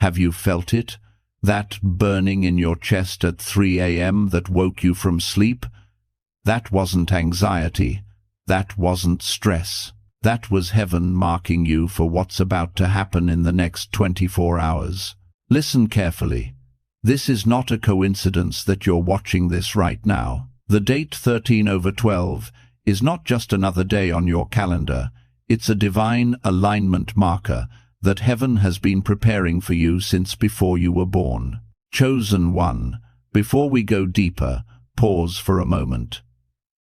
Have you felt it? That burning in your chest at 3 a.m. that woke you from sleep? That wasn't anxiety. That wasn't stress. That was heaven marking you for what's about to happen in the next 24 hours. Listen carefully. This is not a coincidence that you're watching this right now. The date 13/12 is not just another day on your calendar. It's a divine alignment marker that heaven has been preparing for you since before you were born. Chosen one, before we go deeper, pause for a moment.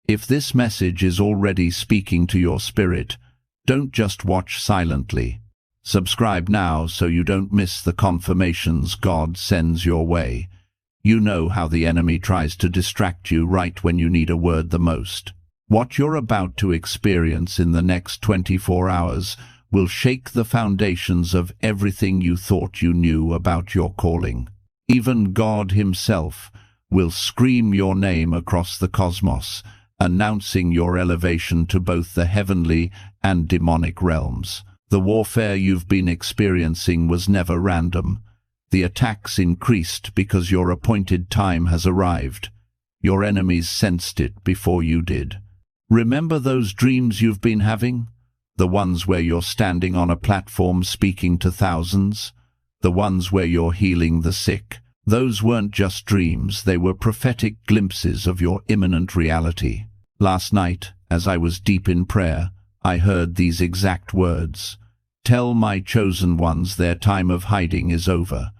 If this message is already speaking to your spirit, don't just watch silently. Subscribe now so you don't miss the confirmations God sends your way. You know how the enemy tries to distract you right when you need a word the most. What you're about to experience in the next 24 hours will shake the foundations of everything you thought you knew about your calling. Even God himself will scream your name across the cosmos, announcing your elevation to both the heavenly and demonic realms. The warfare you've been experiencing was never random. The attacks increased because your appointed time has arrived. Your enemies sensed it before you did. Remember those dreams you've been having? The ones where you're standing on a platform speaking to thousands? The ones where you're healing the sick? Those weren't just dreams, they were prophetic glimpses of your imminent reality. Last night, as I was deep in prayer, I heard these exact words. Tell my chosen ones their time of hiding is over.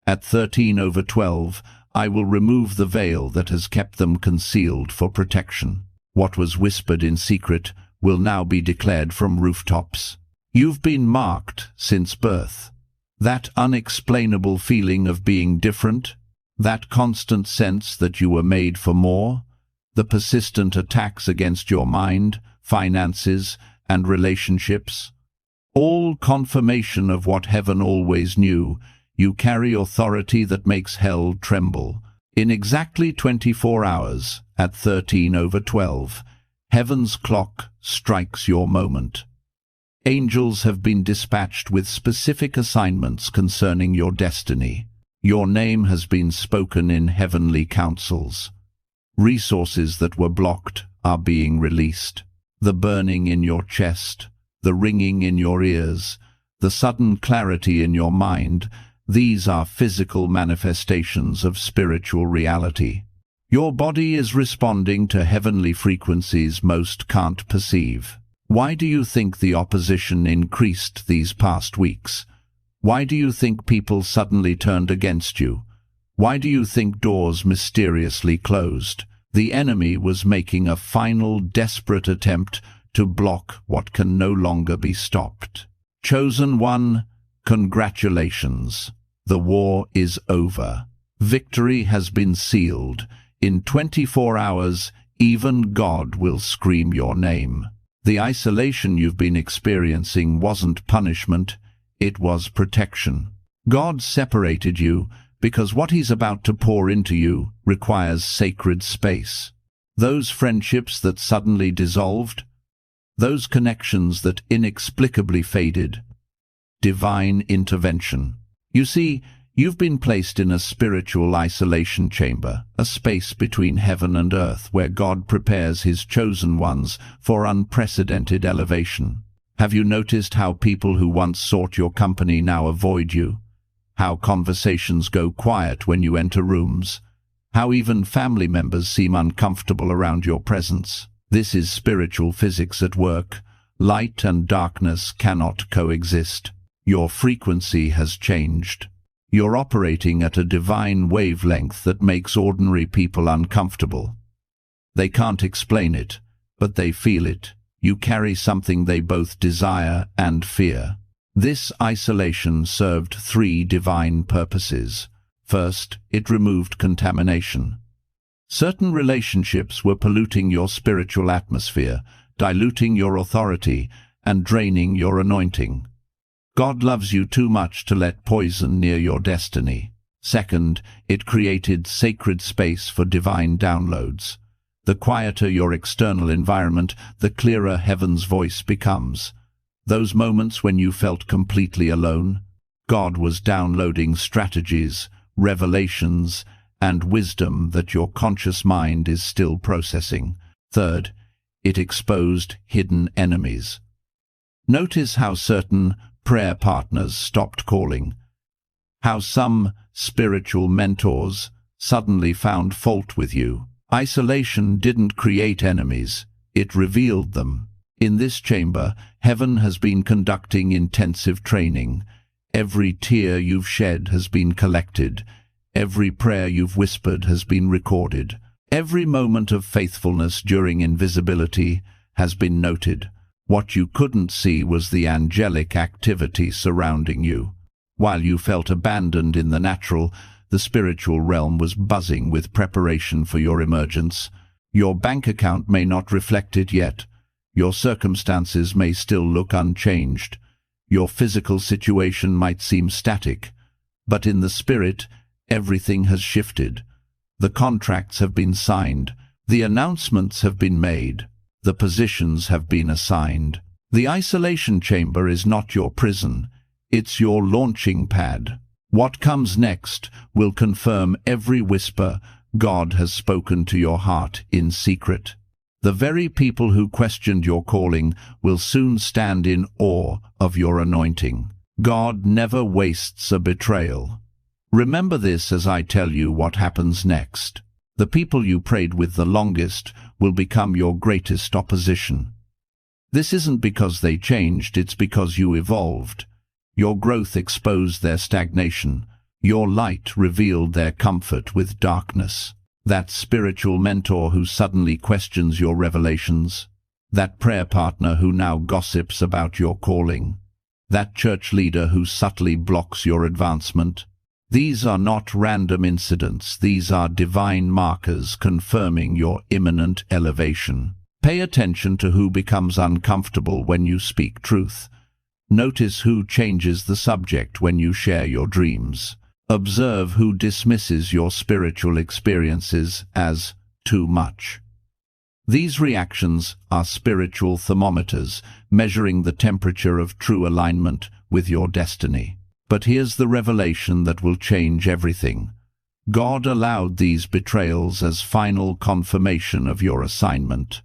At 13/12, I will remove the veil that has kept them concealed for protection. What was whispered in secret will now be declared from rooftops. You've been marked since birth. That unexplainable feeling of being different, that constant sense that you were made for more, the persistent attacks against your mind, finances, and relationships, all confirmation of what heaven always knew. You carry authority that makes hell tremble. In exactly 24 hours, at 13/12, heaven's clock strikes your moment. Angels have been dispatched with specific assignments concerning your destiny. Your name has been spoken in heavenly councils. Resources that were blocked are being released. The burning in your chest, the ringing in your ears, the sudden clarity in your mind, these are physical manifestations of spiritual reality. Your body is responding to heavenly frequencies most can't perceive. Why do you think the opposition increased these past weeks? Why do you think people suddenly turned against you? Why do you think doors mysteriously closed? The enemy was making a final desperate attempt to block what can no longer be stopped. Chosen one, congratulations. The war is over. Victory has been sealed. In 24 hours, even God will scream your name. The isolation you've been experiencing wasn't punishment, it was protection. God separated you because what he's about to pour into you requires sacred space. Those friendships that suddenly dissolved, those connections that inexplicably faded, divine intervention. You see, you've been placed in a spiritual isolation chamber, a space between heaven and earth where God prepares his chosen ones for unprecedented elevation. Have you noticed how people who once sought your company now avoid you? How conversations go quiet when you enter rooms? How even family members seem uncomfortable around your presence? This is spiritual physics at work. Light and darkness cannot coexist. Your frequency has changed. You're operating at a divine wavelength that makes ordinary people uncomfortable. They can't explain it, but they feel it. You carry something they both desire and fear. This isolation served 3 divine purposes. First, it removed contamination. Certain relationships were polluting your spiritual atmosphere, diluting your authority, and draining your anointing. God loves you too much to let poison near your destiny. Second, it created sacred space for divine downloads. The quieter your external environment, the clearer heaven's voice becomes. Those moments when you felt completely alone, God was downloading strategies, revelations, and wisdom that your conscious mind is still processing. Third, it exposed hidden enemies. Notice how certain prayer partners stopped calling, how some spiritual mentors suddenly found fault with you. Isolation didn't create enemies, it revealed them. In this chamber, heaven has been conducting intensive training. Every tear you've shed has been collected. Every prayer you've whispered has been recorded. Every moment of faithfulness during invisibility has been noted. What you couldn't see was the angelic activity surrounding you. While you felt abandoned in the natural, the spiritual realm was buzzing with preparation for your emergence. Your bank account may not reflect it yet. Your circumstances may still look unchanged. Your physical situation might seem static. But in the spirit, everything has shifted. The contracts have been signed. The announcements have been made. The positions have been assigned. The isolation chamber is not your prison. It's your launching pad. What comes next will confirm every whisper God has spoken to your heart in secret. The very people who questioned your calling will soon stand in awe of your anointing. God never wastes a betrayal. Remember this as I tell you what happens next. The people you prayed with the longest will become your greatest opposition. This isn't because they changed, it's because you evolved. Your growth exposed their stagnation. Your light revealed their comfort with darkness. That spiritual mentor who suddenly questions your revelations. That prayer partner who now gossips about your calling. That church leader who subtly blocks your advancement. These are not random incidents. These are divine markers confirming your imminent elevation. Pay attention to who becomes uncomfortable when you speak truth. Notice who changes the subject when you share your dreams. Observe who dismisses your spiritual experiences as too much. These reactions are spiritual thermometers, measuring the temperature of true alignment with your destiny. But here's the revelation that will change everything. God allowed these betrayals as final confirmation of your assignment.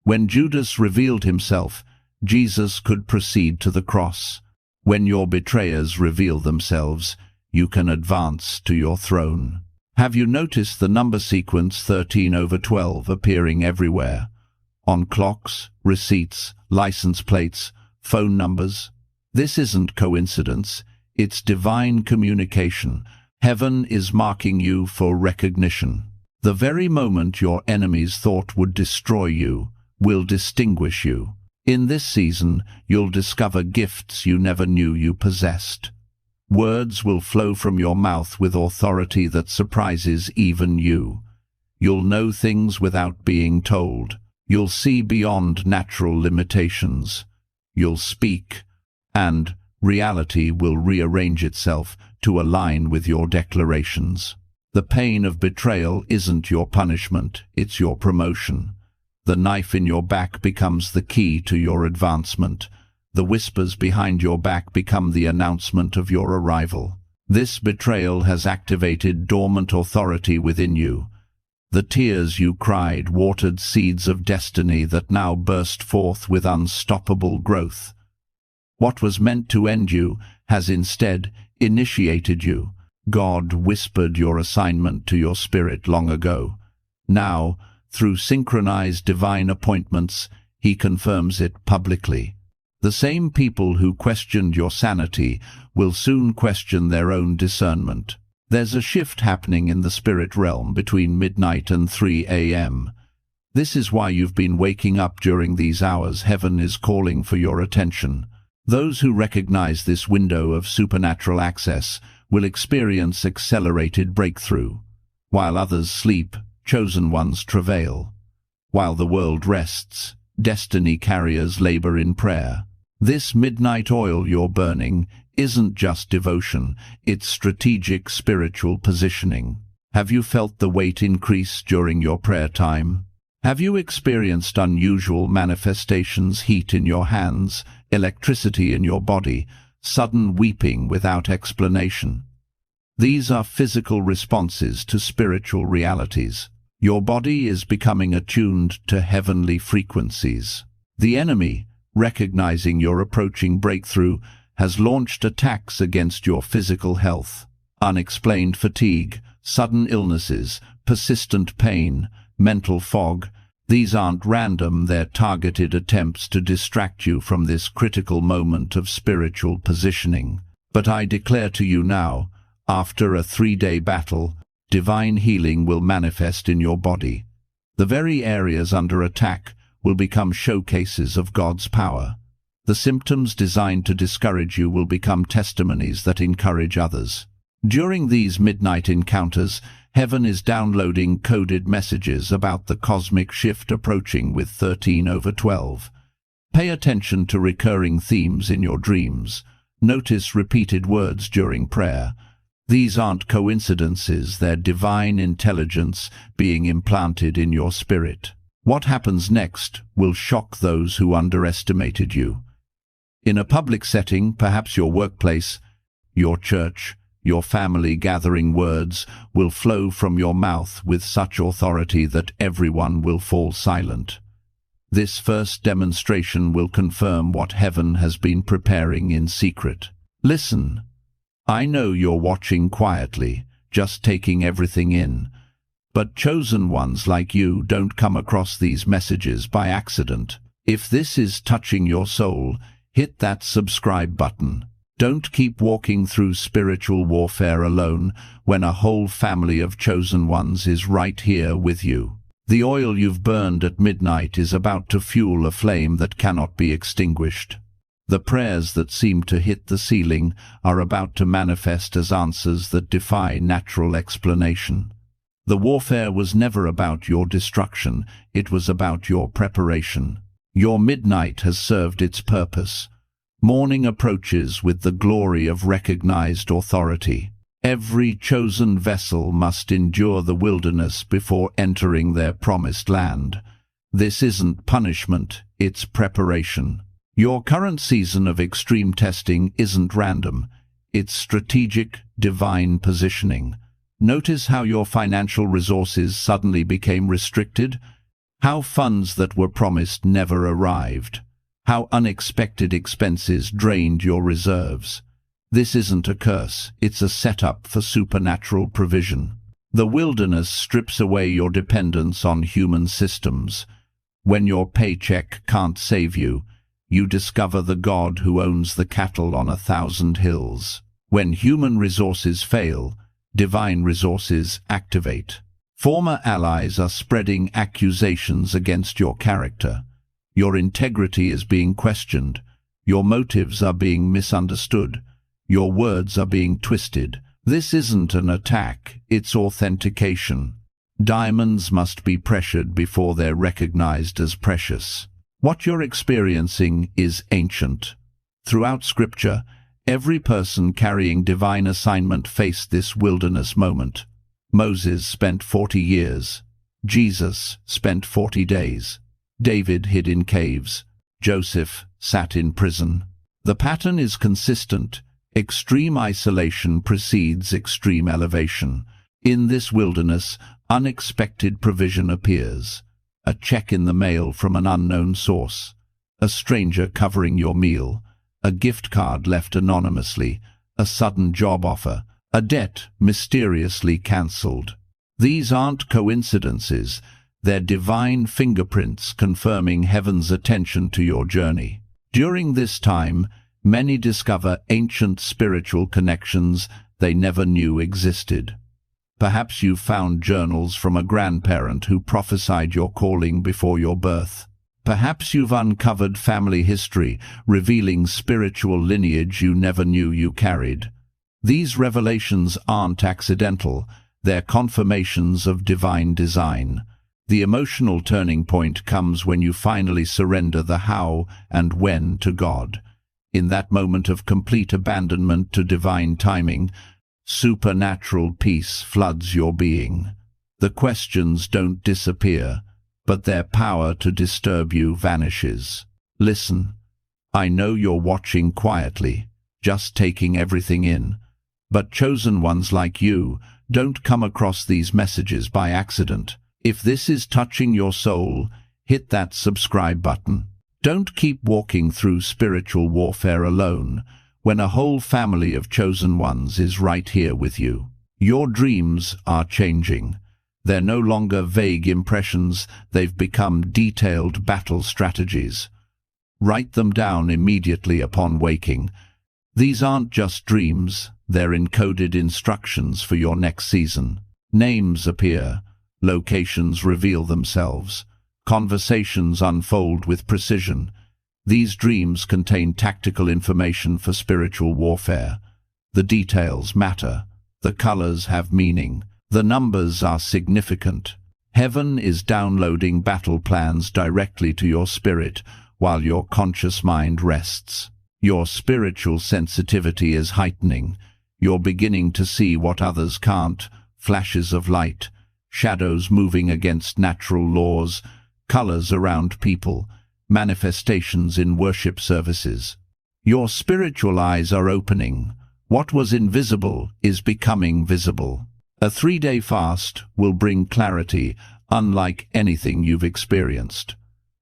When Judas revealed himself, Jesus could proceed to the cross. When your betrayers reveal themselves, you can advance to your throne. Have you noticed the number sequence 13/12 appearing everywhere? On clocks, receipts, license plates, phone numbers? This isn't coincidence, it's divine communication. Heaven is marking you for recognition. The very moment your enemies thought would destroy you will distinguish you. In this season, you'll discover gifts you never knew you possessed. Words will flow from your mouth with authority that surprises even you. You'll know things without being told. You'll see beyond natural limitations. You'll speak, and reality will rearrange itself to align with your declarations. The pain of betrayal isn't your punishment, it's your promotion. The knife in your back becomes the key to your advancement. The whispers behind your back become the announcement of your arrival. This betrayal has activated dormant authority within you. The tears you cried watered seeds of destiny that now burst forth with unstoppable growth. What was meant to end you has instead initiated you. God whispered your assignment to your spirit long ago. Now, through synchronized divine appointments, He confirms it publicly. The same people who questioned your sanity will soon question their own discernment. There's a shift happening in the spirit realm between midnight and 3 a.m. This is why you've been waking up during these hours. Heaven is calling for your attention. Those who recognize this window of supernatural access will experience accelerated breakthrough. While others sleep, chosen ones travail. While the world rests, destiny carriers labor in prayer. This midnight oil you're burning isn't just devotion, it's strategic spiritual positioning. Have you felt the weight increase during your prayer time? Have you experienced unusual manifestations, heat in your hands, electricity in your body, sudden weeping without explanation. These are physical responses to spiritual realities. Your body is becoming attuned to heavenly frequencies. The enemy, recognizing your approaching breakthrough, has launched attacks against your physical health. Unexplained fatigue, sudden illnesses, persistent pain, mental fog. These aren't random, they're targeted attempts to distract you from this critical moment of spiritual positioning. But I declare to you now, after a 3-day battle, divine healing will manifest in your body. The very areas under attack will become showcases of God's power. The symptoms designed to discourage you will become testimonies that encourage others. During these midnight encounters, heaven is downloading coded messages about the cosmic shift approaching with 13/12. Pay attention to recurring themes in your dreams. Notice repeated words during prayer. These aren't coincidences, they're divine intelligence being implanted in your spirit. What happens next will shock those who underestimated you. In a public setting, perhaps your workplace, your church, your family gathering, words will flow from your mouth with such authority that everyone will fall silent. This first demonstration will confirm what heaven has been preparing in secret. Listen. I know you're watching quietly, just taking everything in. But chosen ones like you don't come across these messages by accident. If this is touching your soul, hit that subscribe button. Don't keep walking through spiritual warfare alone when a whole family of chosen ones is right here with you. The oil you've burned at midnight is about to fuel a flame that cannot be extinguished. The prayers that seem to hit the ceiling are about to manifest as answers that defy natural explanation. The warfare was never about your destruction, it was about your preparation. Your midnight has served its purpose. Morning approaches with the glory of recognized authority. Every chosen vessel must endure the wilderness before entering their promised land. This isn't punishment, it's preparation. Your current season of extreme testing isn't random, it's strategic, divine positioning. Notice how your financial resources suddenly became restricted, how funds that were promised never arrived, how unexpected expenses drained your reserves. This isn't a curse, it's a setup for supernatural provision. The wilderness strips away your dependence on human systems. When your paycheck can't save you, you discover the God who owns the cattle on 1,000 hills. When human resources fail, divine resources activate. Former allies are spreading accusations against your character. Your integrity is being questioned. Your motives are being misunderstood. Your words are being twisted. This isn't an attack, it's authentication. Diamonds must be pressured before they're recognized as precious. What you're experiencing is ancient. Throughout Scripture, every person carrying divine assignment faced this wilderness moment. Moses spent 40 years. Jesus spent 40 days. David hid in caves. Joseph sat in prison. The pattern is consistent. Extreme isolation precedes extreme elevation. In this wilderness, unexpected provision appears. A check in the mail from an unknown source, a stranger covering your meal, a gift card left anonymously, a sudden job offer, a debt mysteriously cancelled. These aren't coincidences, they're divine fingerprints confirming heaven's attention to your journey. During this time, many discover ancient spiritual connections they never knew existed. Perhaps you've found journals from a grandparent who prophesied your calling before your birth. Perhaps you've uncovered family history, revealing spiritual lineage you never knew you carried. These revelations aren't accidental, they're confirmations of divine design. The emotional turning point comes when you finally surrender the how and when to God. In that moment of complete abandonment to divine timing, supernatural peace floods your being. The questions don't disappear, but their power to disturb you vanishes. Listen, I know you're watching quietly, just taking everything in. But chosen ones like you don't come across these messages by accident. If this is touching your soul, hit that subscribe button. Don't keep walking through spiritual warfare alone when a whole family of chosen ones is right here with you. Your dreams are changing. They're no longer vague impressions, they've become detailed battle strategies. Write them down immediately upon waking. These aren't just dreams, they're encoded instructions for your next season. Names appear, locations reveal themselves, conversations unfold with precision. These dreams contain tactical information for spiritual warfare. The details matter, the colors have meaning, the numbers are significant. Heaven is downloading battle plans directly to your spirit while your conscious mind rests. Your spiritual sensitivity is heightening. You're beginning to see what others can't, flashes of light, shadows moving against natural laws, colors around people, manifestations in worship services. Your spiritual eyes are opening. What was invisible is becoming visible. A 3-day fast will bring clarity unlike anything you've experienced.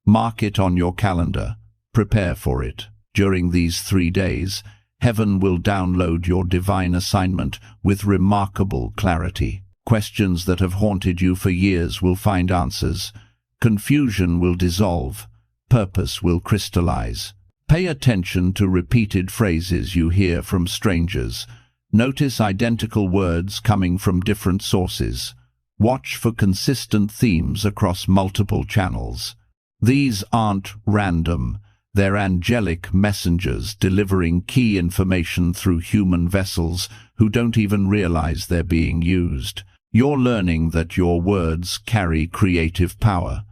Mark it on your calendar. Prepare for it. During these 3 days, heaven will download your divine assignment with remarkable clarity. Questions that have haunted you for years will find answers. Confusion will dissolve. Purpose will crystallize. Pay attention to repeated phrases you hear from strangers. Notice identical words coming from different sources. Watch for consistent themes across multiple channels. These aren't random. They're angelic messengers delivering key information through human vessels who don't even realize they're being used. You're learning that your words carry creative power.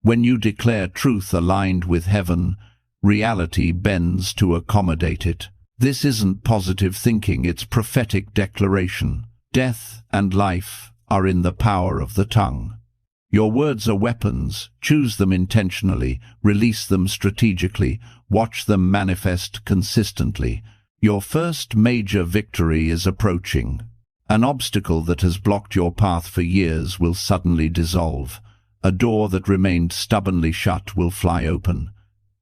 When you declare truth aligned with heaven, reality bends to accommodate it. This isn't positive thinking, it's prophetic declaration. Death and life are in the power of the tongue. Your words are weapons. Choose them intentionally, release them strategically, watch them manifest consistently. Your first major victory is approaching. An obstacle that has blocked your path for years will suddenly dissolve. A door that remained stubbornly shut will fly open.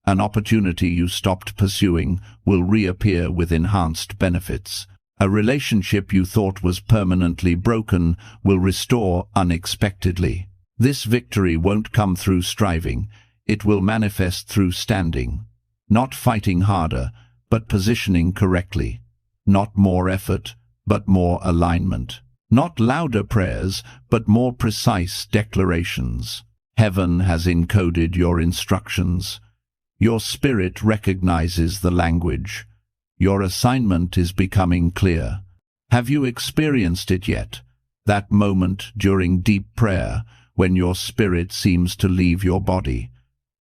An opportunity you stopped pursuing will reappear with enhanced benefits. A relationship you thought was permanently broken will restore unexpectedly. This victory won't come through striving, it will manifest through standing. Not fighting harder, but positioning correctly. Not more effort, but more alignment. Not louder prayers, but more precise declarations. Heaven has encoded your instructions. Your spirit recognizes the language. Your assignment is becoming clear. Have you experienced it yet? That moment during deep prayer, when your spirit seems to leave your body.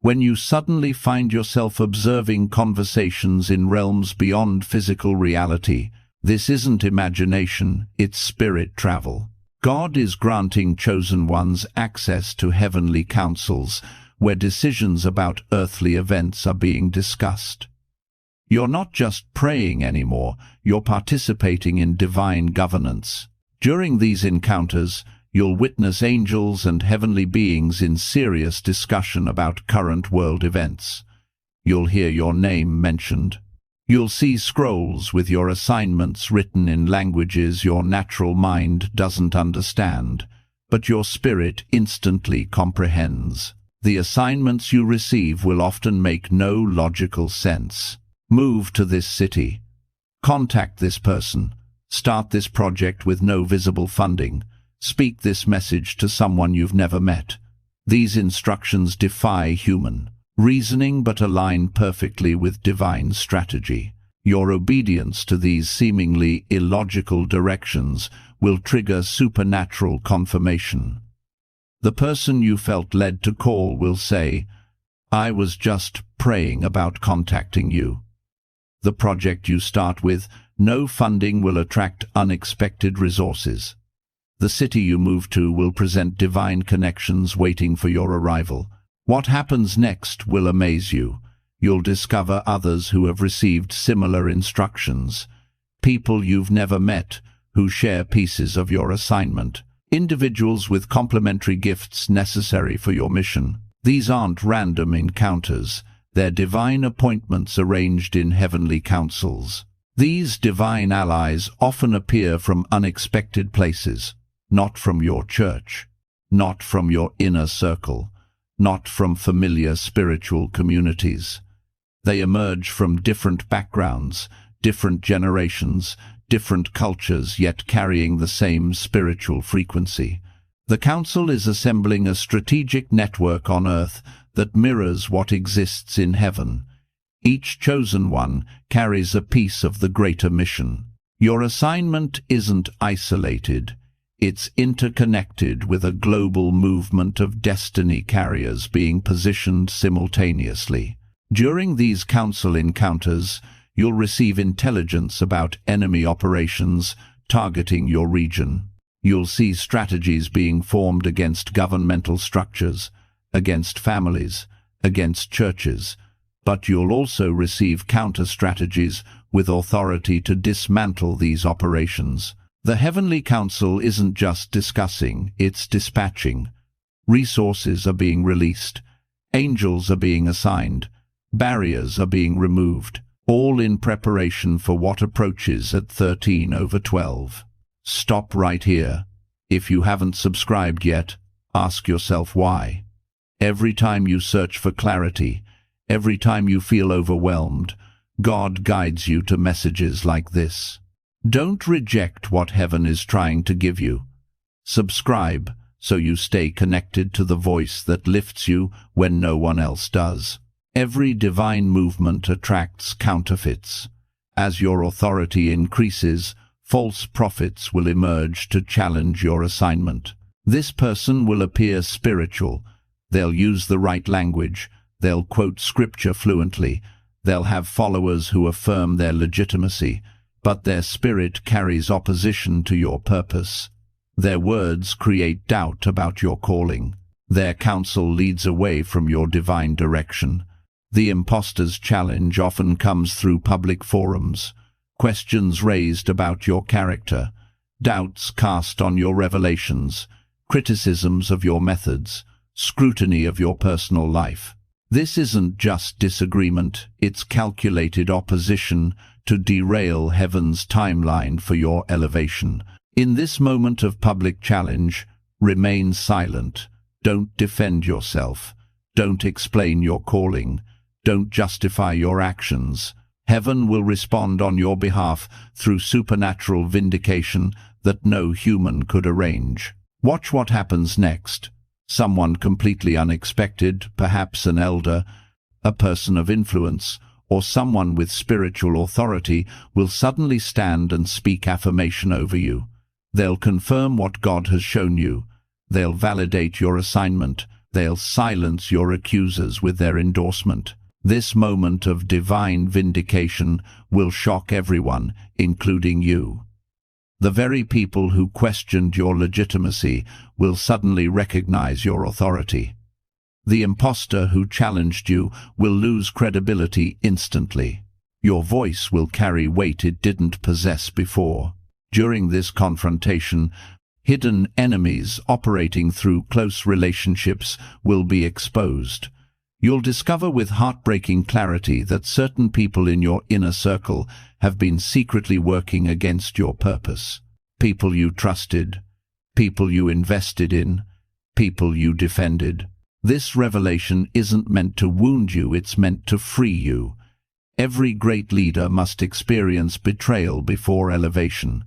When you suddenly find yourself observing conversations in realms beyond physical reality. This isn't imagination, it's spirit travel. God is granting chosen ones access to heavenly councils, where decisions about earthly events are being discussed. You're not just praying anymore, you're participating in divine governance. During these encounters, you'll witness angels and heavenly beings in serious discussion about current world events. You'll hear your name mentioned. You'll see scrolls with your assignments written in languages your natural mind doesn't understand, but your spirit instantly comprehends. The assignments you receive will often make no logical sense. Move to this city. Contact this person. Start this project with no visible funding. Speak this message to someone you've never met. These instructions defy human reasoning but align perfectly with divine strategy. Your obedience to these seemingly illogical directions will trigger supernatural confirmation. The person you felt led to call will say, "I was just praying about contacting you." The project you start with, no funding, will attract unexpected resources. The city you move to will present divine connections waiting for your arrival. What happens next will amaze you. You'll discover others who have received similar instructions. People you've never met who share pieces of your assignment. Individuals with complementary gifts necessary for your mission. These aren't random encounters. They're divine appointments arranged in heavenly councils. These divine allies often appear from unexpected places, not from your church, not from your inner circle, not from familiar spiritual communities. They emerge from different backgrounds, different generations, different cultures, yet carrying the same spiritual frequency. The Council is assembling a strategic network on earth that mirrors what exists in heaven. Each chosen one carries a piece of the greater mission. Your assignment isn't isolated. It's interconnected with a global movement of destiny carriers being positioned simultaneously. During these council encounters, you'll receive intelligence about enemy operations targeting your region. You'll see strategies being formed against governmental structures, against families, against churches, but you'll also receive counter-strategies with authority to dismantle these operations. The Heavenly Council isn't just discussing, it's dispatching. Resources are being released, angels are being assigned, barriers are being removed, all in preparation for what approaches at 13/12. Stop right here. If you haven't subscribed yet, ask yourself why. Every time you search for clarity, every time you feel overwhelmed, God guides you to messages like this. Don't reject what heaven is trying to give you. Subscribe so you stay connected to the voice that lifts you when no one else does. Every divine movement attracts counterfeits. As your authority increases, false prophets will emerge to challenge your assignment. This person will appear spiritual. They'll use the right language. They'll quote scripture fluently. They'll have followers who affirm their legitimacy, but their spirit carries opposition to your purpose. Their words create doubt about your calling. Their counsel leads away from your divine direction. The impostor's challenge often comes through public forums, questions raised about your character, doubts cast on your revelations, criticisms of your methods, scrutiny of your personal life. This isn't just disagreement, it's calculated opposition to derail heaven's timeline for your elevation. In this moment of public challenge, remain silent. Don't defend yourself. Don't explain your calling. Don't justify your actions. Heaven will respond on your behalf through supernatural vindication that no human could arrange. Watch what happens next. Someone completely unexpected, perhaps an elder, a person of influence, or someone with spiritual authority, will suddenly stand and speak affirmation over you. They'll confirm what God has shown you. They'll validate your assignment. They'll silence your accusers with their endorsement. This moment of divine vindication will shock everyone, including you. The very people who questioned your legitimacy will suddenly recognize your authority. The impostor who challenged you will lose credibility instantly. Your voice will carry weight it didn't possess before. During this confrontation, hidden enemies operating through close relationships will be exposed. You'll discover with heartbreaking clarity that certain people in your inner circle have been secretly working against your purpose. People you trusted, people you invested in, people you defended. This revelation isn't meant to wound you, it's meant to free you. Every great leader must experience betrayal before elevation.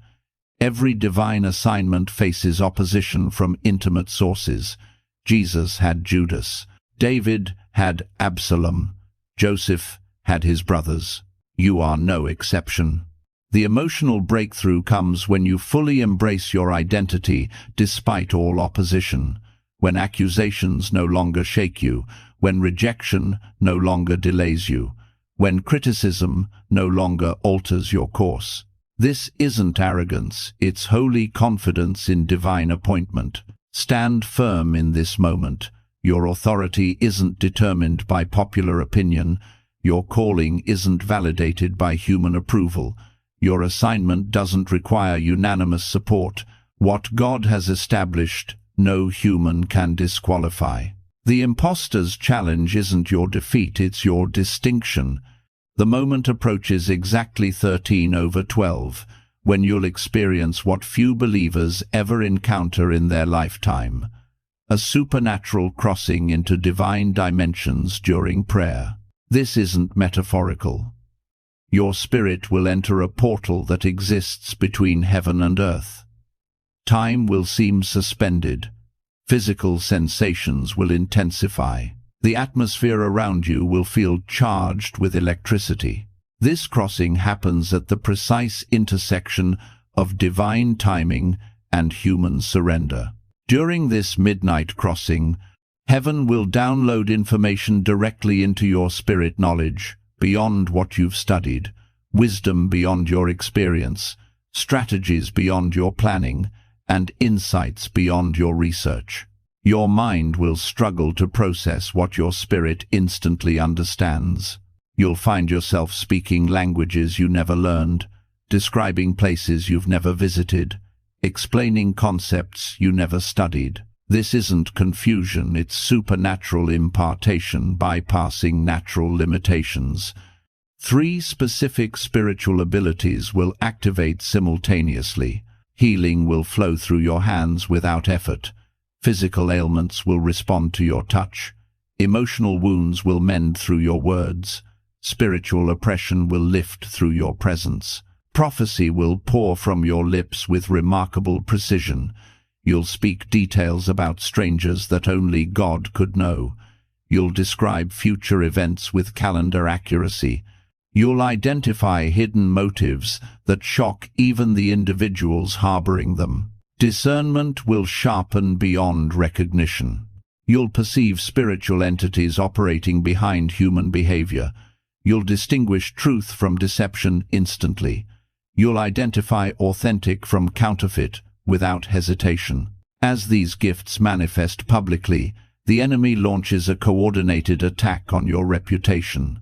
Every divine assignment faces opposition from intimate sources. Jesus had Judas. David had Absalom. Joseph had his brothers. You are no exception. The emotional breakthrough comes when you fully embrace your identity despite all opposition, when accusations no longer shake you, when rejection no longer delays you, when criticism no longer alters your course. This isn't arrogance, it's holy confidence in divine appointment. Stand firm in this moment. Your authority isn't determined by popular opinion. Your calling isn't validated by human approval. Your assignment doesn't require unanimous support. What God has established, no human can disqualify. The imposter's challenge isn't your defeat, it's your distinction. The moment approaches exactly 13/12, when you'll experience what few believers ever encounter in their lifetime: a supernatural crossing into divine dimensions during prayer. This isn't metaphorical. Your spirit will enter a portal that exists between heaven and earth. Time will seem suspended. Physical sensations will intensify. The atmosphere around you will feel charged with electricity. This crossing happens at the precise intersection of divine timing and human surrender. During this midnight crossing, heaven will download information directly into your spirit knowledge, beyond what you've studied, wisdom beyond your experience, strategies beyond your planning, and insights beyond your research. Your mind will struggle to process what your spirit instantly understands. You'll find yourself speaking languages you never learned, describing places you've never visited, explaining concepts you never studied. This isn't confusion, it's supernatural impartation bypassing natural limitations. 3 specific spiritual abilities will activate simultaneously. Healing will flow through your hands without effort. Physical ailments will respond to your touch. Emotional wounds will mend through your words. Spiritual oppression will lift through your presence. Prophecy will pour from your lips with remarkable precision. You'll speak details about strangers that only God could know. You'll describe future events with calendar accuracy. You'll identify hidden motives that shock even the individuals harboring them. Discernment will sharpen beyond recognition. You'll perceive spiritual entities operating behind human behavior. You'll distinguish truth from deception instantly. You'll identify authentic from counterfeit without hesitation. As these gifts manifest publicly, the enemy launches a coordinated attack on your reputation.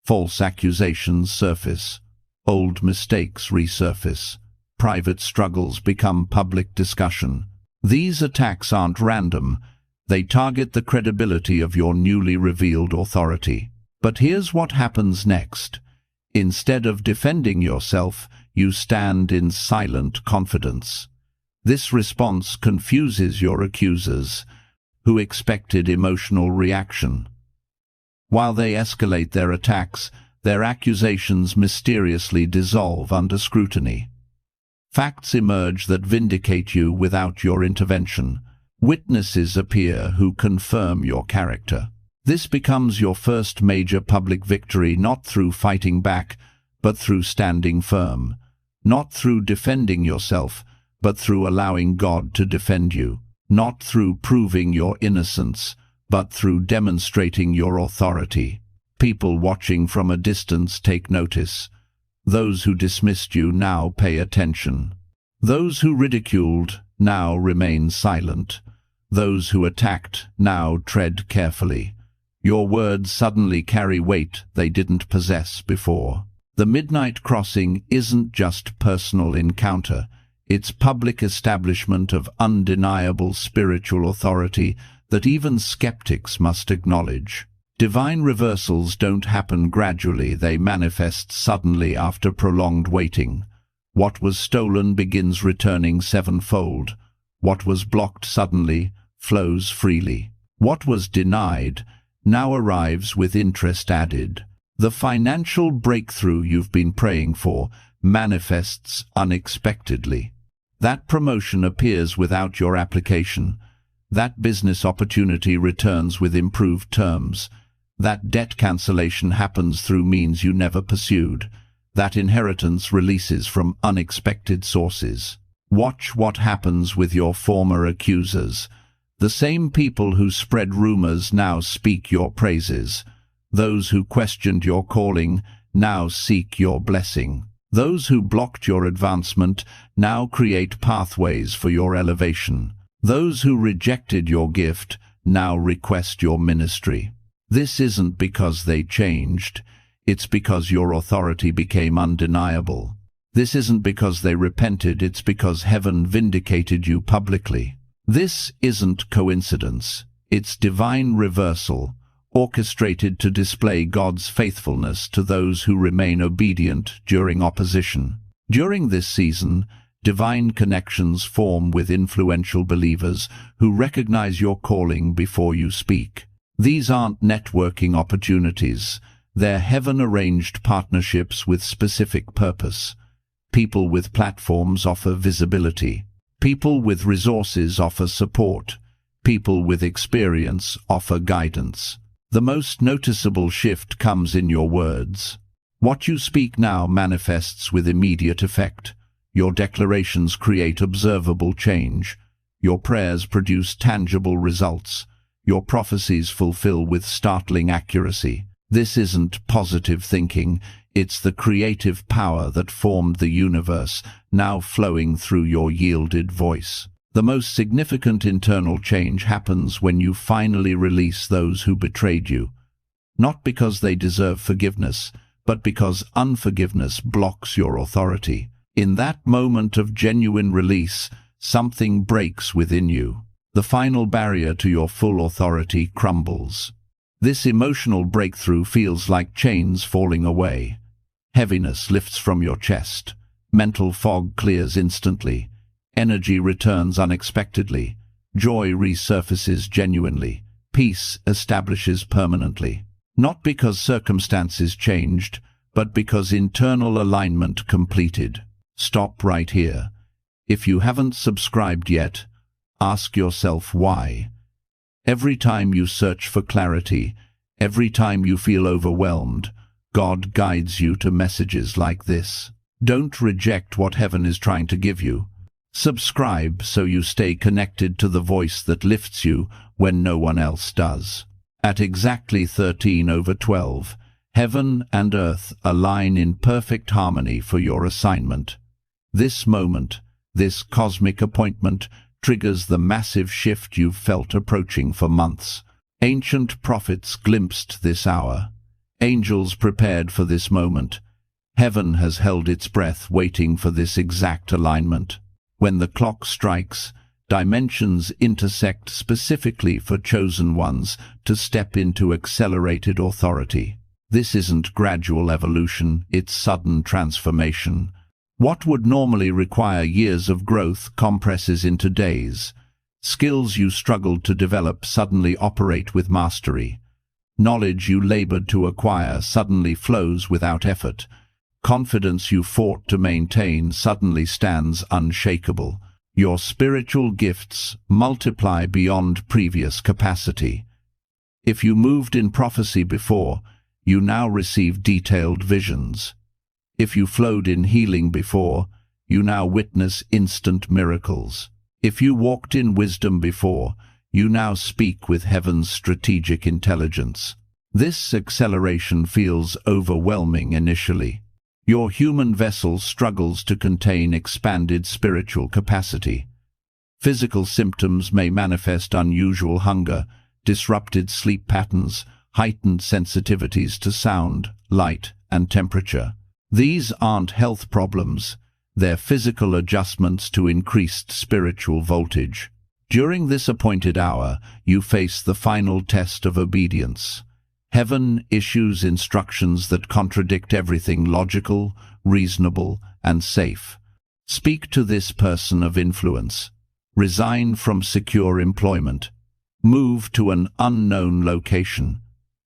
False accusations surface. Old mistakes resurface. Private struggles become public discussion. These attacks aren't random. They target the credibility of your newly revealed authority. But here's what happens next. Instead of defending yourself, you stand in silent confidence. This response confuses your accusers, who expected emotional reaction. While they escalate their attacks, their accusations mysteriously dissolve under scrutiny. Facts emerge that vindicate you without your intervention. Witnesses appear who confirm your character. This becomes your first major public victory, not through fighting back, but through standing firm. Not through defending yourself, but through allowing God to defend you. Not through proving your innocence, but through demonstrating your authority. People watching from a distance take notice. Those who dismissed you now pay attention. Those who ridiculed now remain silent. Those who attacked now tread carefully. Your words suddenly carry weight they didn't possess before. The midnight crossing isn't just personal encounter. It's public establishment of undeniable spiritual authority that even skeptics must acknowledge. Divine reversals don't happen gradually, they manifest suddenly after prolonged waiting. What was stolen begins returning sevenfold. What was blocked suddenly flows freely. What was denied now arrives with interest added. The financial breakthrough you've been praying for manifests unexpectedly. That promotion appears without your application. That business opportunity returns with improved terms. That debt cancellation happens through means you never pursued. That inheritance releases from unexpected sources. Watch what happens with your former accusers. The same people who spread rumors now speak your praises. Those who questioned your calling now seek your blessing. Those who blocked your advancement now create pathways for your elevation. Those who rejected your gift now request your ministry. This isn't because they changed, it's because your authority became undeniable. This isn't because they repented, it's because heaven vindicated you publicly. This isn't coincidence, it's divine reversal, orchestrated to display God's faithfulness to those who remain obedient during opposition. During this season, divine connections form with influential believers who recognize your calling before you speak. These aren't networking opportunities, they're heaven-arranged partnerships with specific purpose. People with platforms offer visibility. People with resources offer support. People with experience offer guidance. The most noticeable shift comes in your words. What you speak now manifests with immediate effect. Your declarations create observable change. Your prayers produce tangible results. Your prophecies fulfill with startling accuracy. This isn't positive thinking, it's the creative power that formed the universe, now flowing through your yielded voice. The most significant internal change happens when you finally release those who betrayed you. Not because they deserve forgiveness, but because unforgiveness blocks your authority. In that moment of genuine release, something breaks within you. The final barrier to your full authority crumbles. This emotional breakthrough feels like chains falling away. Heaviness lifts from your chest. Mental fog clears instantly. Energy returns unexpectedly. Joy resurfaces genuinely. Peace establishes permanently. Not because circumstances changed, but because internal alignment completed. Stop right here. If you haven't subscribed yet, ask yourself why. Every time you search for clarity, every time you feel overwhelmed, God guides you to messages like this. Don't reject what heaven is trying to give you. Subscribe so you stay connected to the voice that lifts you when no one else does. At exactly 13/12, heaven and earth align in perfect harmony for your assignment. This moment, this cosmic appointment, triggers the massive shift you've felt approaching for months. Ancient prophets glimpsed this hour. Angels prepared for this moment. Heaven has held its breath waiting for this exact alignment. When the clock strikes, dimensions intersect specifically for chosen ones to step into accelerated authority. This isn't gradual evolution, it's sudden transformation. What would normally require years of growth compresses into days. Skills you struggled to develop suddenly operate with mastery. Knowledge you labored to acquire suddenly flows without effort. Confidence you fought to maintain suddenly stands unshakable. Your spiritual gifts multiply beyond previous capacity. If you moved in prophecy before, you now receive detailed visions. If you flowed in healing before, you now witness instant miracles. If you walked in wisdom before, you now speak with heaven's strategic intelligence. This acceleration feels overwhelming initially. Your human vessel struggles to contain expanded spiritual capacity. Physical symptoms may manifest unusual hunger, disrupted sleep patterns, heightened sensitivities to sound, light, and temperature. These aren't health problems, they're physical adjustments to increased spiritual voltage. During this appointed hour, you face the final test of obedience. Heaven issues instructions that contradict everything logical, reasonable, and safe. Speak to this person of influence. Resign from secure employment. Move to an unknown location.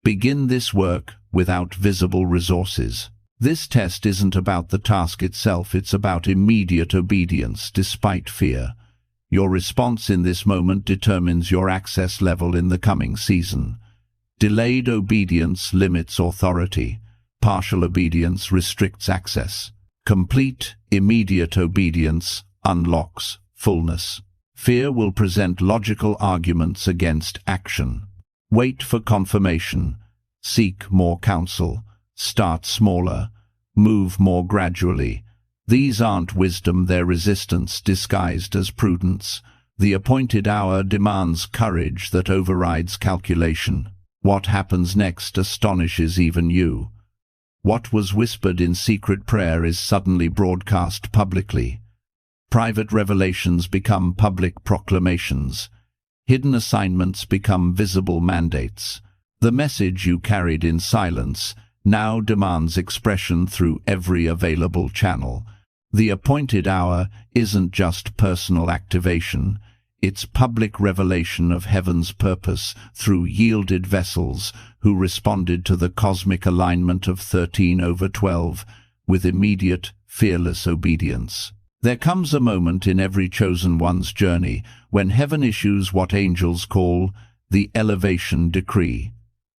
Begin this work without visible resources. This test isn't about the task itself, it's about immediate obedience despite fear. Your response in this moment determines your access level in the coming season. Delayed obedience limits authority. Partial obedience restricts access. Complete, immediate obedience unlocks fullness. Fear will present logical arguments against action. Wait for confirmation. Seek more counsel. Start smaller. Move more gradually. These aren't wisdom, they're resistance disguised as prudence. The appointed hour demands courage that overrides calculation. What happens next astonishes even you. What was whispered in secret prayer is suddenly broadcast publicly. Private revelations become public proclamations. Hidden assignments become visible mandates. The message you carried in silence now demands expression through every available channel. The appointed hour isn't just personal activation, it's public revelation of heaven's purpose through yielded vessels who responded to the cosmic alignment of 13/12 with immediate, fearless obedience. There comes a moment in every chosen one's journey when heaven issues what angels call the elevation decree,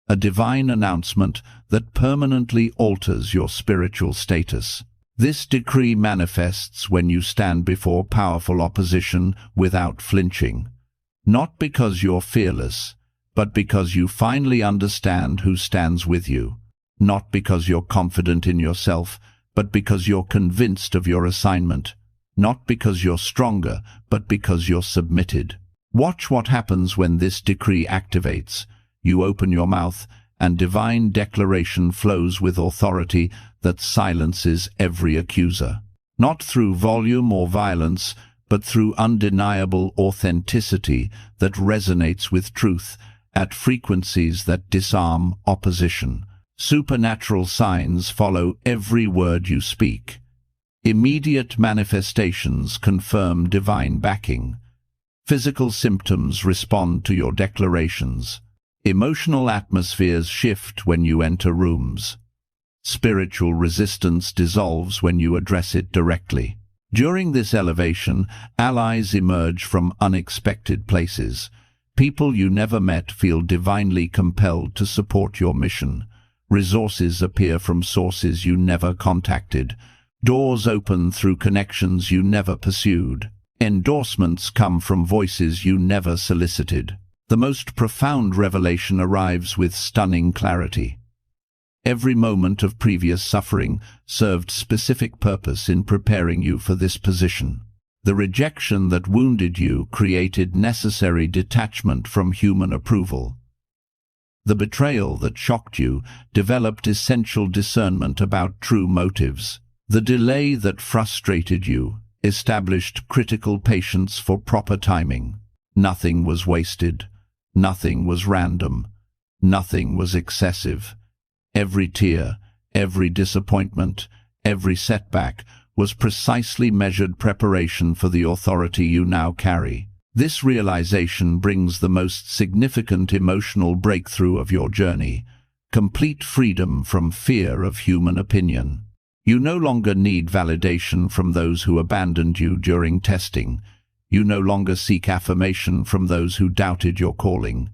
a divine announcement that permanently alters your spiritual status. This decree manifests when you stand before powerful opposition without flinching, not because you're fearless, but because you finally understand who stands with you, not because you're confident in yourself, but because you're convinced of your assignment, not because you're stronger, but because you're submitted. Watch what happens when this decree activates. You open your mouth, and divine declaration flows with authority that silences every accuser. Not through volume or violence, but through undeniable authenticity that resonates with truth at frequencies that disarm opposition. Supernatural signs follow every word you speak. Immediate manifestations confirm divine backing. Physical symptoms respond to your declarations. Emotional atmospheres shift when you enter rooms. Spiritual resistance dissolves when you address it directly. During this elevation, allies emerge from unexpected places. People you never met feel divinely compelled to support your mission. Resources appear from sources you never contacted. Doors open through connections you never pursued. Endorsements come from voices you never solicited. The most profound revelation arrives with stunning clarity. Every moment of previous suffering served specific purpose in preparing you for this position. The rejection that wounded you created necessary detachment from human approval. The betrayal that shocked you developed essential discernment about true motives. The delay that frustrated you established critical patience for proper timing. Nothing was wasted. Nothing was random. Nothing was excessive. Every tear, every disappointment, every setback was precisely measured preparation for the authority you now carry. This realization brings the most significant emotional breakthrough of your journey, complete freedom from fear of human opinion. You no longer need validation from those who abandoned you during testing. You no longer seek affirmation from those who doubted your calling.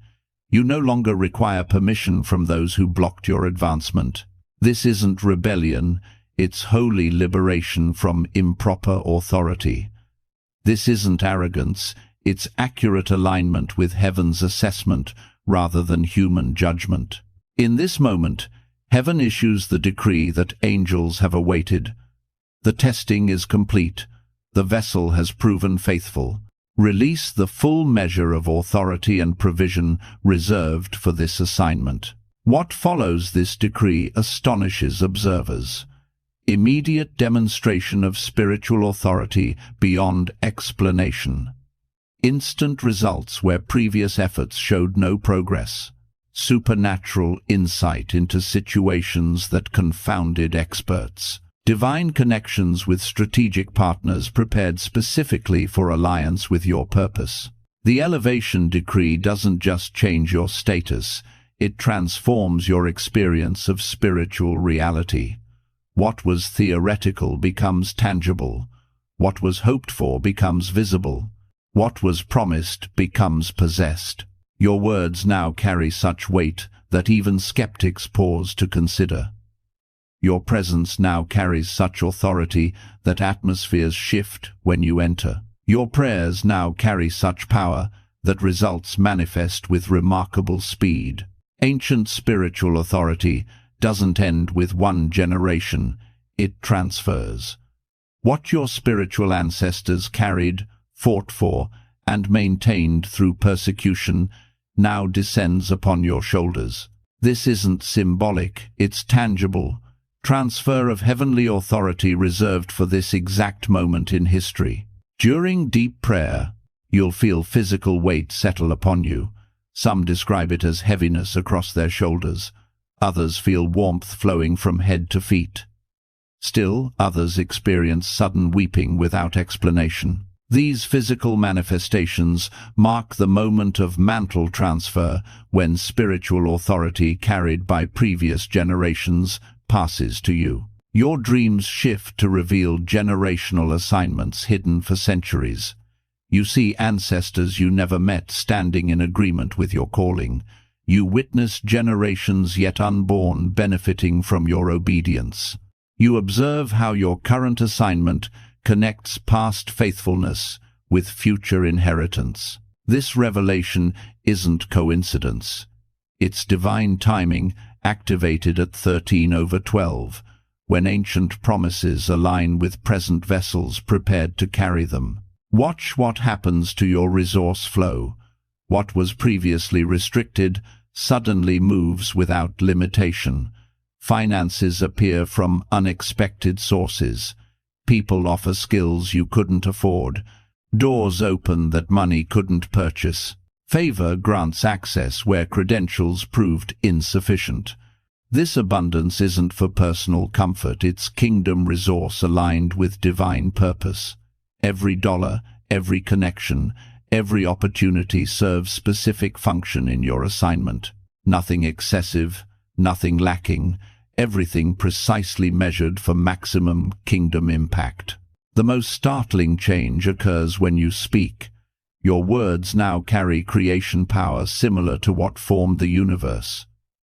You no longer require permission from those who blocked your advancement. This isn't rebellion, it's holy liberation from improper authority. This isn't arrogance, it's accurate alignment with heaven's assessment rather than human judgment. In this moment, heaven issues the decree that angels have awaited. The testing is complete. The vessel has proven faithful. Release the full measure of authority and provision reserved for this assignment. What follows this decree astonishes observers. Immediate demonstration of spiritual authority beyond explanation. Instant results where previous efforts showed no progress. Supernatural insight into situations that confounded experts. Divine connections with strategic partners prepared specifically for alliance with your purpose. The elevation decree doesn't just change your status, it transforms your experience of spiritual reality. What was theoretical becomes tangible. What was hoped for becomes visible. What was promised becomes possessed. Your words now carry such weight that even skeptics pause to consider. Your presence now carries such authority that atmospheres shift when you enter. Your prayers now carry such power that results manifest with remarkable speed. Ancient spiritual authority doesn't end with one generation, it transfers. What your spiritual ancestors carried, fought for, and maintained through persecution now descends upon your shoulders. This isn't symbolic, it's tangible. Transfer of heavenly authority reserved for this exact moment in history. During deep prayer, you'll feel physical weight settle upon you. Some describe it as heaviness across their shoulders. Others feel warmth flowing from head to feet. Still, others experience sudden weeping without explanation. These physical manifestations mark the moment of mantle transfer, when spiritual authority carried by previous generations passes to you. Your dreams shift to reveal generational assignments hidden for centuries. You see ancestors you never met standing in agreement with your calling. You witness generations yet unborn benefiting from your obedience. You observe how your current assignment connects past faithfulness with future inheritance. This revelation isn't coincidence. It's divine timing activated at 13/12, when ancient promises align with present vessels prepared to carry them. Watch what happens to your resource flow. What was previously restricted suddenly moves without limitation. Finances appear from unexpected sources. People offer skills you couldn't afford. Doors open that money couldn't purchase. Favor grants access where credentials proved insufficient. This abundance isn't for personal comfort, it's kingdom resource aligned with divine purpose. Every dollar, every connection, every opportunity serves specific function in your assignment. Nothing excessive, nothing lacking, everything precisely measured for maximum kingdom impact. The most startling change occurs when you speak. Your words now carry creation power similar to what formed the universe.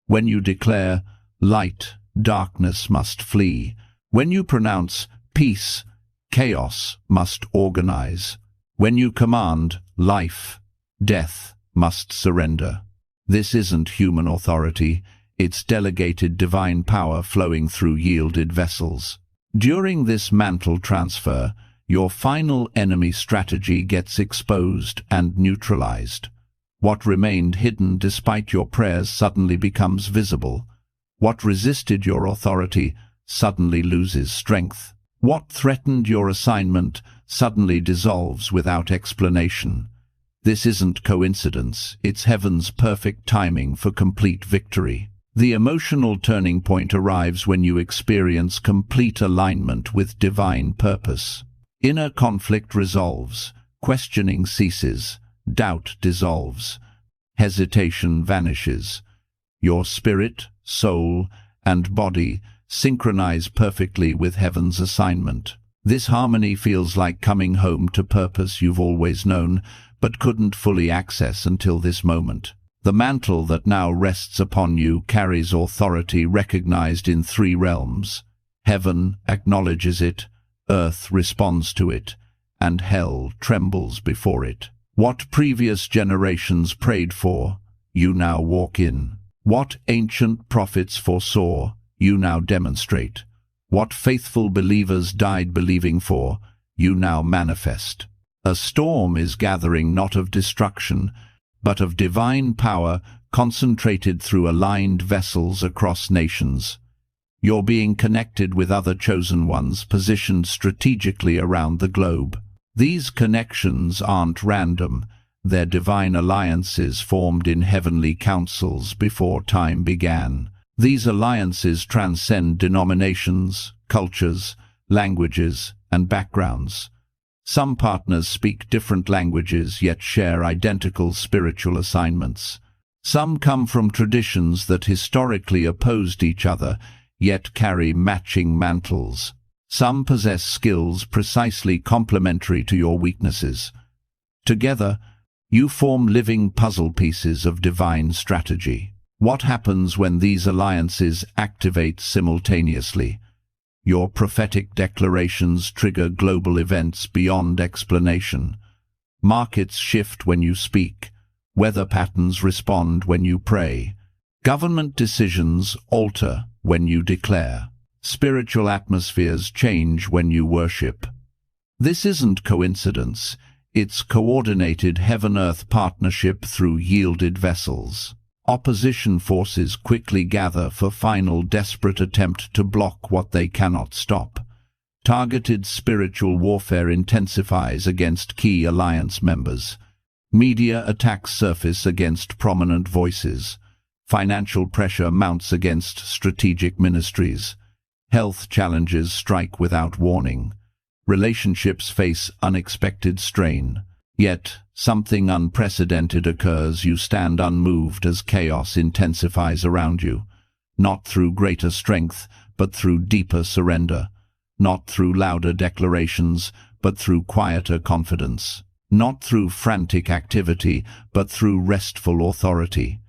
When you declare, "Light, darkness must flee." When you pronounce, "Peace, chaos must organize." When you command, "Life, death must surrender." This isn't human authority. It's delegated divine power flowing through yielded vessels. During this mantle transfer, your final enemy strategy gets exposed and neutralized. What remained hidden despite your prayers suddenly becomes visible. What resisted your authority suddenly loses strength. What threatened your assignment suddenly dissolves without explanation. This isn't coincidence, it's heaven's perfect timing for complete victory. The emotional turning point arrives when you experience complete alignment with divine purpose. Inner conflict resolves, questioning ceases, doubt dissolves, hesitation vanishes. Your spirit, soul, and body synchronize perfectly with heaven's assignment. This harmony feels like coming home to purpose you've always known, but couldn't fully access until this moment. The mantle that now rests upon you carries authority recognized in 3 realms. Heaven acknowledges it, earth responds to it, and hell trembles before it. What previous generations prayed for, you now walk in. What ancient prophets foresaw, you now demonstrate. What faithful believers died believing for, you now manifest. A storm is gathering, not of destruction, but of divine power concentrated through aligned vessels across nations. You're being connected with other chosen ones positioned strategically around the globe. These connections aren't random. They're divine alliances formed in heavenly councils before time began. These alliances transcend denominations, cultures, languages, and backgrounds. Some partners speak different languages yet share identical spiritual assignments. Some come from traditions that historically opposed each other yet carry matching mantles. Some possess skills precisely complementary to your weaknesses. Together, you form living puzzle pieces of divine strategy. What happens when these alliances activate simultaneously? Your prophetic declarations trigger global events beyond explanation. Markets shift when you speak. Weather patterns respond when you pray. Government decisions alter when you declare. Spiritual atmospheres change when you worship. This isn't coincidence. its coordinated heaven-earth partnership through yielded vessels. Opposition forces quickly gather for final desperate attempt to block what they cannot stop. Targeted spiritual warfare intensifies against key alliance members. Media attacks surface against prominent voices. Financial pressure mounts against strategic ministries. Health challenges strike without warning. Relationships face unexpected strain. Yet, something unprecedented occurs. You stand unmoved as chaos intensifies around you. Not through greater strength, but through deeper surrender. Not through louder declarations, but through quieter confidence. Not through frantic activity, but through restful authority.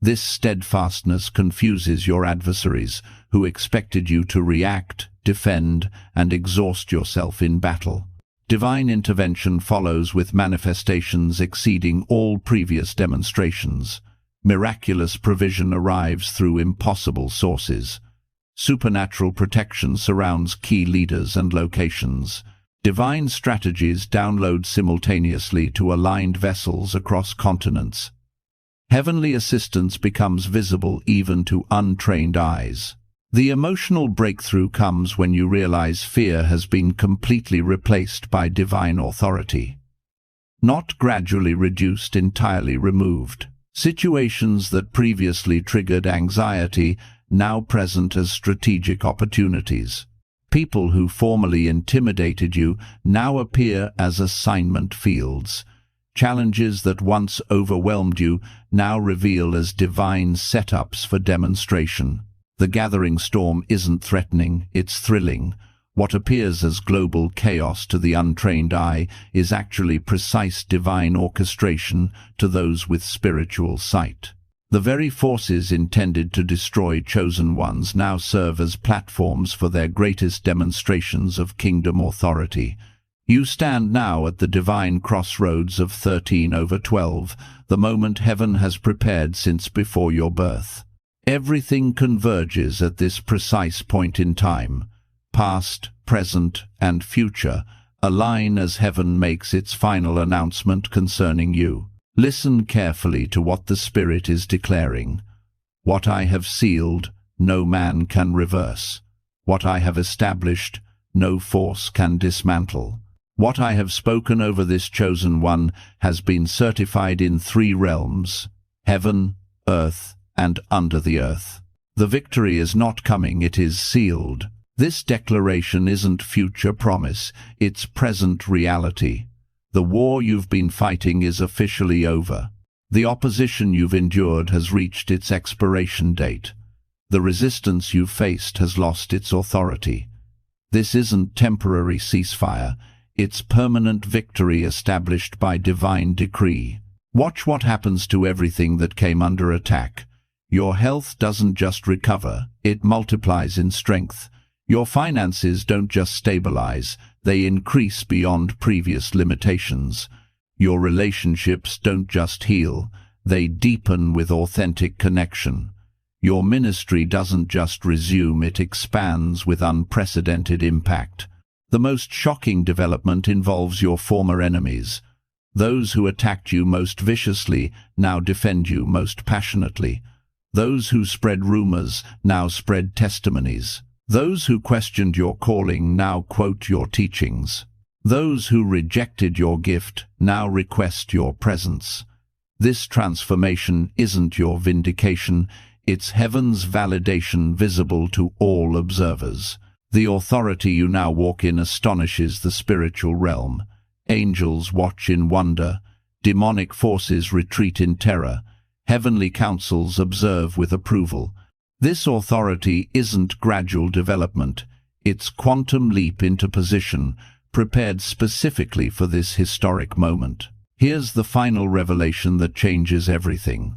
This steadfastness confuses your adversaries, who expected you to react, defend, and exhaust yourself in battle. Divine intervention follows with manifestations exceeding all previous demonstrations. Miraculous provision arrives through impossible sources. Supernatural protection surrounds key leaders and locations. Divine strategies download simultaneously to aligned vessels across continents. Heavenly assistance becomes visible even to untrained eyes. The emotional breakthrough comes when you realize fear has been completely replaced by divine authority. Not gradually reduced, entirely removed. Situations that previously triggered anxiety now present as strategic opportunities. People who formerly intimidated you now appear as assignment fields. Challenges that once overwhelmed you now reveal as divine setups for demonstration. The gathering storm isn't threatening, it's thrilling. What appears as global chaos to the untrained eye is actually precise divine orchestration to those with spiritual sight. The very forces intended to destroy chosen ones now serve as platforms for their greatest demonstrations of kingdom authority. You stand now at the divine crossroads of 13/12, the moment heaven has prepared since before your birth. Everything converges at this precise point in time. Past, present, and future align as heaven makes its final announcement concerning you. Listen carefully to what the Spirit is declaring. What I have sealed, no man can reverse. What I have established, no force can dismantle. What I have spoken over this chosen one has been certified in 3 realms: heaven, earth, and under the earth. The victory is not coming, it is sealed. This declaration isn't future promise, it's present reality. The war you've been fighting is officially over. The opposition you've endured has reached its expiration date. The resistance you've faced has lost its authority. This isn't temporary ceasefire, it's permanent victory established by divine decree. Watch what happens to everything that came under attack. Your health doesn't just recover, it multiplies in strength. Your finances don't just stabilize, they increase beyond previous limitations. Your relationships don't just heal, they deepen with authentic connection. Your ministry doesn't just resume, it expands with unprecedented impact. The most shocking development involves your former enemies. Those who attacked you most viciously now defend you most passionately. Those who spread rumors now spread testimonies. Those who questioned your calling now quote your teachings. Those who rejected your gift now request your presence. This transformation isn't your vindication, it's heaven's validation visible to all observers. The authority you now walk in astonishes the spiritual realm. Angels watch in wonder, demonic forces retreat in terror, heavenly councils observe with approval. This authority isn't gradual development, it's quantum leap into position, prepared specifically for this historic moment. Here's the final revelation that changes everything.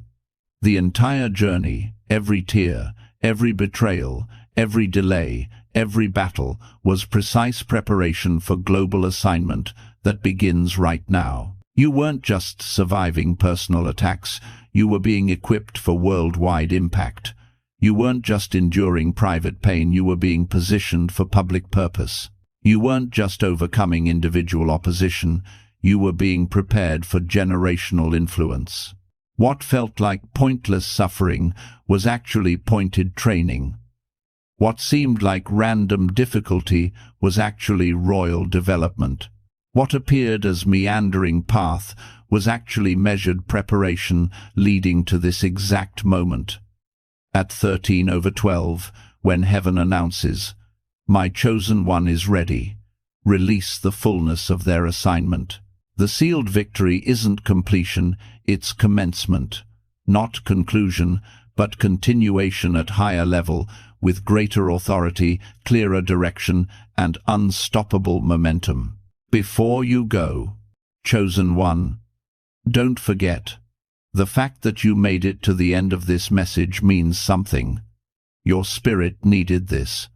The entire journey, every tear, every betrayal, every delay, every battle was precise preparation for global assignment that begins right now. You weren't just surviving personal attacks, you were being equipped for worldwide impact. You weren't just enduring private pain, you were being positioned for public purpose. You weren't just overcoming individual opposition, you were being prepared for generational influence. What felt like pointless suffering was actually pointed training. What seemed like random difficulty was actually royal development. What appeared as meandering path was actually measured preparation leading to this exact moment. At 13/12, when heaven announces, "My chosen one is ready," release the fullness of their assignment. The sealed victory isn't completion, it's commencement. Not conclusion, but continuation at higher level, with greater authority, clearer direction, and unstoppable momentum. Before you go, chosen one, don't forget, the fact that you made it to the end of this message means something. Your spirit needed this.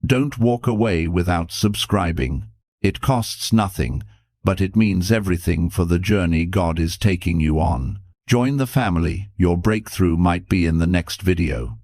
Don't walk away without subscribing. It costs nothing, but it means everything for the journey God is taking you on. Join the family. Your breakthrough might be in the next video.